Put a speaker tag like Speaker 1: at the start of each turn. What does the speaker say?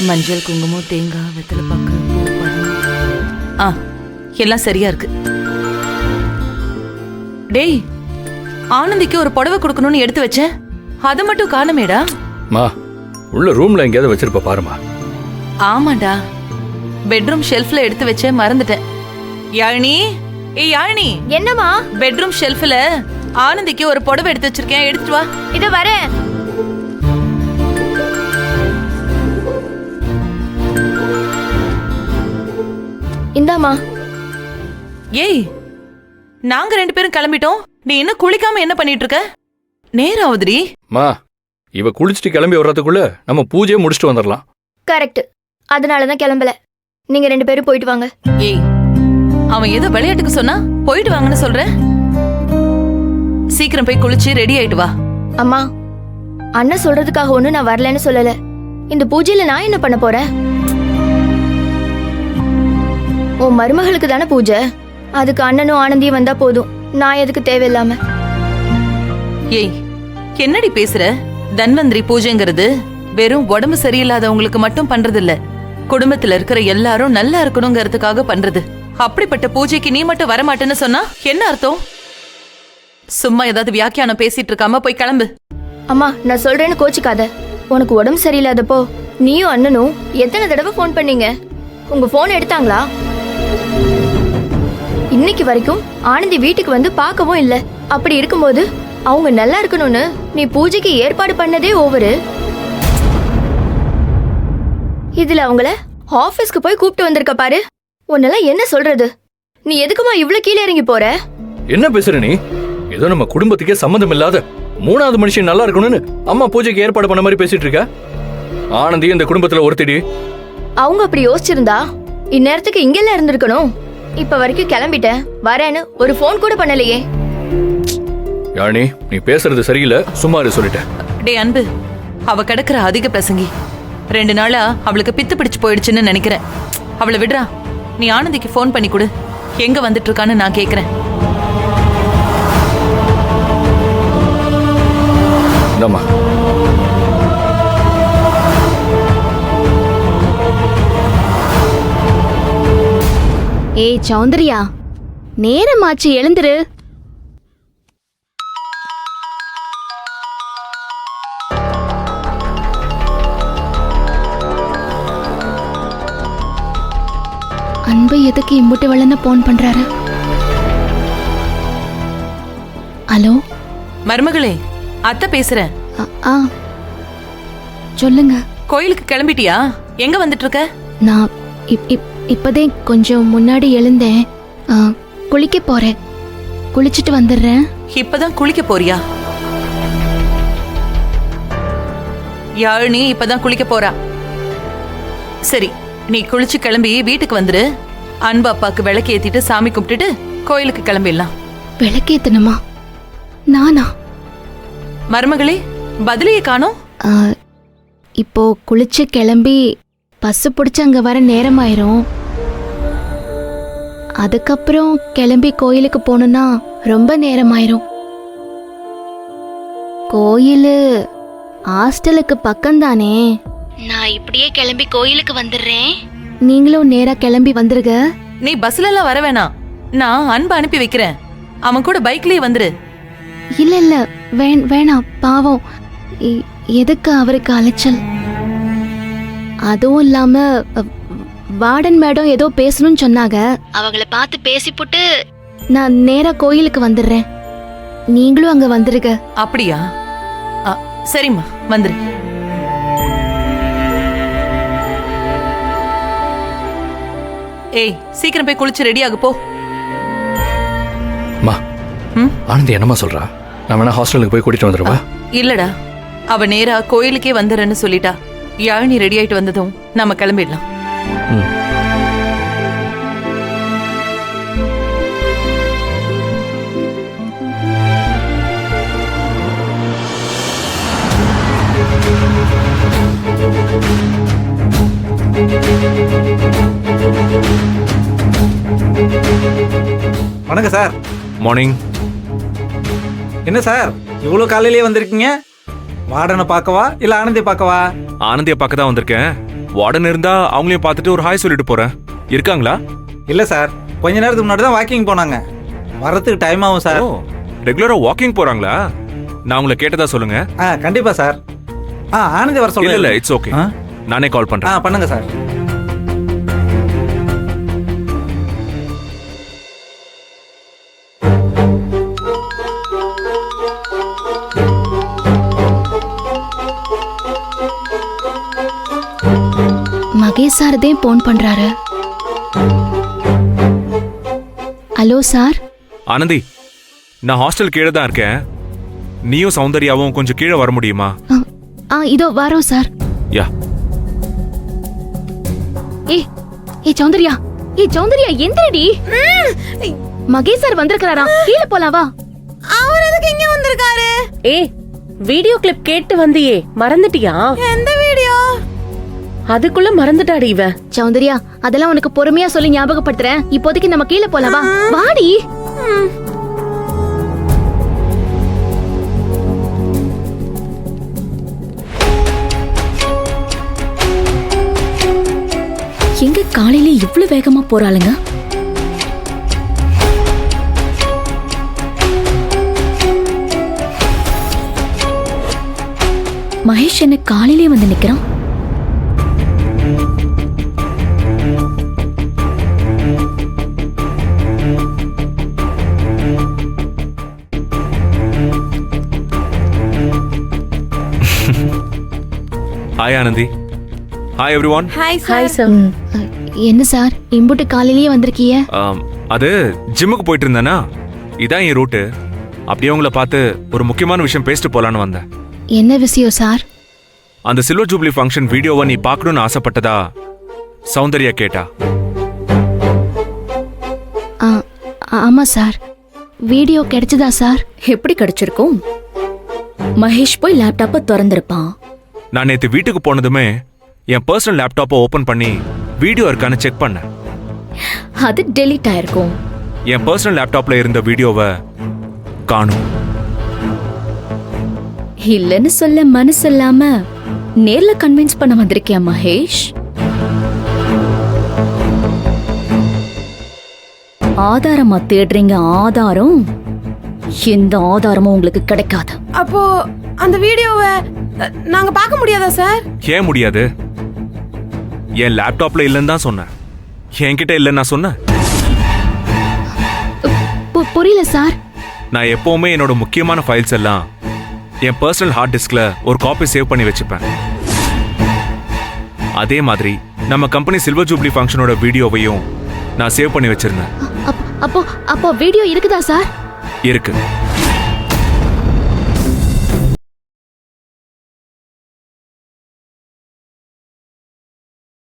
Speaker 1: மஞ்சள், குங்குமம், தேங்காய், வெத்தலை பாக்கு, எல்லாம் சரியா இருக்கு. டேய், ஆனந்திக்கு ஒரு புடவை கொடுக்கணும்னு எடுத்து வச்சேன், அதை மட்டும் காணமேடா.
Speaker 2: மா, உள்ள ரூம்ல எங்கேயாவது வச்சிருப்ப பாருமா.
Speaker 1: ஆமாடா, பெட்ரூம் ஷெல்ஃப்ல எடுத்து வச்சேன், மறந்துட்டேன். யாழினி, யாழினி.
Speaker 3: என்னம்மா?
Speaker 1: பெட்ரூம் ஷெல்ஃப்ல ஆனந்திக்கு ஒரு புடவை எடுத்து வச்சிருக்கேன், எடுத்துட்டு வா.
Speaker 3: இத வரேன். இந்தாமா.
Speaker 1: ஏய், நாங்க 2 பேரும் கிளம்பிட்டோம், நீ இன்னும் குளிக்காம என்ன பண்ணிட்டு இருக்க? நேரம் ஆகுதுடி.
Speaker 2: மா, இவ குளிச்சுட்டு கிளம்பி வர்றதுக்குள்ள நம்ம பூஜையை முடிச்சுட்டு வந்துடலாம்.
Speaker 3: கரெக்ட், அதனாலதான் கிளம்பல. நீங்க 2 பேரும் போயிட்டு வாங்க.
Speaker 1: ஏய், அவன் ஏதோ விளையாட்டுக்கு சொன்னா போயிட்டு வாங்கன்னு சொல்ற. சீக்கிரம் போய் குளிச்சு ரெடி ஆயிட்டு வா.
Speaker 3: அம்மா, அண்ணன் சொல்றதுக்காக ஒண்ணு நான் வரலன்னு சொல்லல. இந்த பூஜையில நான் என்ன பண்ண போறேன்? உன் மருமகளுக்கு தானே பூஜை, அதுக்கு அண்ணனும் ஆனந்தியும் வந்தா போதும். நான் எதுக்கு தேவையில்லாம?
Speaker 1: ஏய், என்னடி பேசுற? தன்வந்திரி பூஜைங்கிறது வெறும் உடம்பு சரியில்லாதவங்களுக்கு மட்டும் பண்றது இல்ல, குடும்பத்துல இருக்கிற எல்லாரும் நல்லா இருக்கணுங்கிறதுக்காக பண்றது. அப்படிப்பட்ட பூஜைக்கு நீ மட்டும் வரமாட்டேன்னு சொன்னா என்ன அர்த்தம்? சும்மா ஏதாவது வியாக்கியானம் பேசிட்டு இருக்காம போய் கிளம்பு.
Speaker 3: அம்மா, நான் சொல்றேன்னு கோச்சிக்காத. உனக்கு உடம்பு சரியில்லாதப்போ நீயும் அண்ணனும் எத்தனை தடவை போன் பண்ணீங்க? உங்க போன் எடுத்தாங்களா? இன்னைக்கு வரைக்கும் ஆனந்தி வீட்டுக்கு வந்து பார்க்கவும் இல்ல. அப்படி இருக்கும்போது அவங்க நல்லா இருக்கணும்னு நீ பூஜைக்கு ஏற்பாடு பண்ணதே ஓவரு. இதுல அவங்கள ஆபீஸ்க்கு போய் கூப்பிட்டு வந்திருக்க பாரு. உன்னெல்லாம் என்ன சொல்றது? நீ எதுக்குமா இவ்வளவு கீழே இறங்கி போற?
Speaker 2: என்ன பேசுற நீ? ஏதோ நம்ம குடும்பத்துக்கே சம்பந்தம் இல்லாத 3வது மனுஷன் நல்லா இருக்கணும்னு அம்மா பூஜைக்கு ஏற்பாடு பண்ண மாதிரி பேசிட்டு இருக்க. ஆனந்தி இந்த குடும்பத்துல ஒருத்தடி.
Speaker 3: அவங்க அப்படி யோசிச்சிருந்தா இந்நேரத்துக்கு இங்கெல்லாம் இருந்திருக்கணும். இப்ப வரைக்கும் கிளம்பிட்டேன் வரேன்னு ஒரு போன் கூட பண்ணலையே.
Speaker 2: யாழினி, நீ பேசுறது சரியில்லை, சும்மா இரு சொல்லிட்டேன்.
Speaker 1: டே அன்பு, அவ கிடக்குற அதிக பிரசங்கி. 2 நாளா அவளுக்கு பித்து பிடிச்சு போயிடுச்சுன்னு நினைக்கிறேன். அவளை விடுறா. நீ ஆனந்திக்கு போன் பண்ணி கொடு, எங்க வந்துட்டு இருக்கான்னு நான் கேக்குறேன்.
Speaker 2: இந்தாம்மா.
Speaker 4: ஏய் சௌந்தர்யா, நேரமாச்சு, எழுந்துரு. அன்பு எதுக்கு இம்புட்டு வெள்ளன போன் பண்றாரு? ஹலோ
Speaker 1: மருமகளே, அத்தை பேசுறேன்.
Speaker 4: சொல்லுங்க.
Speaker 1: கோயிலுக்கு கிளம்பிட்டியா? எங்க வந்துட்டு இருக்க?
Speaker 4: நான் இப்பதே கொஞ்சம் முன்னாடி எழுந்தேன். குளிக்க போறேன், குளிச்சுட்டு வந்துடுறேன்.
Speaker 1: இப்பதான் குளிக்க போறியா? யாழினி இப்பதான் குளிக்க போறா. சரி, நீ குளிச்சு கிளம்பி வீட்டுக்கு வந்துரு. அன்பு அப்பாக்கு விளக்கு ஏத்திட்டு சாமி கும்பிட்டுட்டு கோயிலுக்கு கிளம்பிடலாம்.
Speaker 4: விளக்கேத்தணுமா? நானா?
Speaker 1: மருமகளே, பதிலையே காணோம்.
Speaker 4: இப்போ குளிச்சு கிளம்பி பஸ்ஸு பிடிச்சி அங்க வர நேரமாயிரும். அதுக்கப்புறம் கிளம்பி கோயிலுக்கு போகணும்னா ரொம்ப நேரமாயிரும். கோயிலு ஹாஸ்டலுக்கு பக்கம்தானே. நான் இப்படியே கிளம்பி கோயிலுக்கு வந்துடுறேன். நீங்களும் நேரா கிளம்பி வந்துருங்க.
Speaker 1: நீ பஸ்ல எல்லாம் வர வேணாம், நான் அன்பு அனுப்பி வைக்கிறேன். அவன் கூட பைக்லயே வந்துரு.
Speaker 4: இல்ல இல்ல, வேணாம், பாவம். எதுக்கு அவருக்கு அலைச்சல்? அதுவும் இல்லாம வார்டன் மேடம் ஏதோ பேசணும்னு சொன்னாங்க. அவங்கள பார்த்து பேசிப்புட்டு நான் நேரா கோயிலுக்கு வந்துடுறேன். நீங்களும் அங்க வந்துருங்க.
Speaker 1: அப்படியா? சரிம்மா, வந்துரு. ஏய், சீக்கிரம் போய் குளிச்சு ரெடி ஆகு போ.
Speaker 2: மா, ஆனந்தி என்னமா சொல்றா? நான் வேணா ஹாஸ்டலுக்கு போய் கூட்டிட்டு வந்துருவா?
Speaker 1: இல்லடா, அவ நேரா கோயிலுக்கே வந்துறேன்னு சொல்லிட்டா. யாழினி ரெடி ஆயிட்டு வந்ததும் நாம கிளம்பிடலாம்.
Speaker 5: வணக்கம் சார்.
Speaker 2: மார்னிங்.
Speaker 5: என்ன சார் இவ்வளோ காலையிலேயே வந்திருக்கீங்க? வார்டனை பார்க்கவா இல்லை ஆனந்தியை பார்க்கவா?
Speaker 6: ஆனந்தியை பார்க்க தான் வந்திருக்கேன். வார்டன் இருந்தா அவங்களையும் பார்த்துட்டு ஒரு ஹாய் சொல்லிட்டு போறேன். இருக்காங்களா?
Speaker 5: இல்லை சார், கொஞ்ச நேரத்துக்கு முன்னாடி தான் வாக்கிங் போனாங்க. வரத்துக்கு டைம் ஆகும் சார்.
Speaker 6: ஓ, ரெகுலரா வாக்கிங் போறாங்களா? நான் உங்களை கேட்டதா சொல்லுங்க.
Speaker 5: கண்டிப்பா சார். ஆனந்தி வர
Speaker 6: இல்ல
Speaker 5: சொல்லுங்க.
Speaker 6: இல்ல, இட்ஸ் ஓகே. நானே கால் பண்றேன்.
Speaker 5: பண்ணுங்க சார்.
Speaker 4: மகேஷ் சார் தான் போன் பண்றாரு. Hello sir.
Speaker 6: ஆனந்தி, நான் ஹாஸ்டல் கீழே தான் இருக்கேன். நீயும் சௌந்தர்யாவும் கொஞ்சம் கீழே வர முடியுமா?
Speaker 4: இதோ வரோம் சார்.
Speaker 6: யா.
Speaker 4: சௌந்தர்யா, சௌந்தர்யா எந்திரடி. மகேஷ் சார் வந்திருக்காரா? கீழே போலாவா?
Speaker 1: அவர் எதுக்கு இங்க வந்திருக்காரு?
Speaker 7: வீடியோ கிளிப் கேட்டு வந்தியே, மறந்துட்டியா?
Speaker 1: எந்த வீடியோ?
Speaker 7: அதுக்குள்ள மறந்துட்டாடி இவ.
Speaker 4: சௌந்தர்யா, அதெல்லாம் உனக்கு பொறுமையா சொல்லி ஞாபகப்படுத்துறேன். இப்போதைக்கு நம்ம கீழே போலாவா? வாடி.
Speaker 8: எங்க காலையில இவ்ளோ வேகமா போறாளுங்க? மகேஷ் என்ன காலையிலே வந்து நிக்கிறான்?
Speaker 6: Hi Anandhi. Hi everyone.
Speaker 1: Hi
Speaker 7: hi sir.
Speaker 4: என்ன சார் இம்புட்டு காலையிலேயே வந்திருக்கீங்க?
Speaker 6: அது ஜிம்முக்கு போயிட்டு இருந்தேனா, இதான் என் ரூட்டு. அப்படியே உங்களை பார்த்து ஒரு முக்கியமான விஷயம் பேசிட்டு போலான்னு வந்தேன்.
Speaker 4: என்ன விஷயம் சார்?
Speaker 6: அந்த சில்வர் ஜூப்ளி ஃபங்க்ஷன் வீடியோவை நீ பார்க்கணும்னு ஆசைப்பட்டதா சௌந்தர்யா கேட்டா.
Speaker 4: ஆமா சார். வீடியோ கிடைச்சதா சார்?
Speaker 8: எப்படி கிடைச்சிருக்கும்? மகேஷ் போய் லேப்டாப்பை திறந்திருப்பான்.
Speaker 6: நான் நேத்து வீட்டுக்கு போனதுமே என் பர்சனல் லேப்டாப்பை ஓபன் பண்ணி வீடியோ இருக்கான்னு செக் பண்ணேன்.
Speaker 8: அது டெலீட் ஆயிருக்கும்.
Speaker 6: என் பர்சனல் லேப்டாப்ல இருந்த வீடியோவை காணும்.
Speaker 8: இல்லன்னு சொல்ல மனசு இல்லாம நேர்ல கன்வின்ஸ் பண்ண வந்திருக்கியா மகேஷ்? ஆதாரமா தேடுறீங்க. ஆதாரம்? எந்த ஆதாரமும் உங்களுக்கு கிடைக்காது.
Speaker 1: அப்போ அந்த வீடியோவை நாங்க பார்க்க முடியாதா சார்?
Speaker 6: ஏன் முடியாது? என் லேப்டாப்ல இல்லைன்னு தான் சொன்னேன். என்கிட்ட இல்லைன்னு நான் சொன்னேன்.
Speaker 4: புரியல சார்.
Speaker 6: நான் எப்பவுமே என்னோட முக்கியமான ஃபைல்ஸ் எல்லாம் என் பர்சனல் ஹார்ட் டிஸ்க்ல ஒரு காப்பி சேவ் பண்ணி வச்சுப்பேன். அதே மாதிரி நம்ம கம்பெனி சில்வர் ஜூப்ளி ஃபங்க்ஷனோட வீடியோவையும் நான் சேவ் பண்ணி வச்சிருந்தேன்.
Speaker 4: அப்போ வீடியோ இருக்குதா சார்?
Speaker 6: இருக்கு.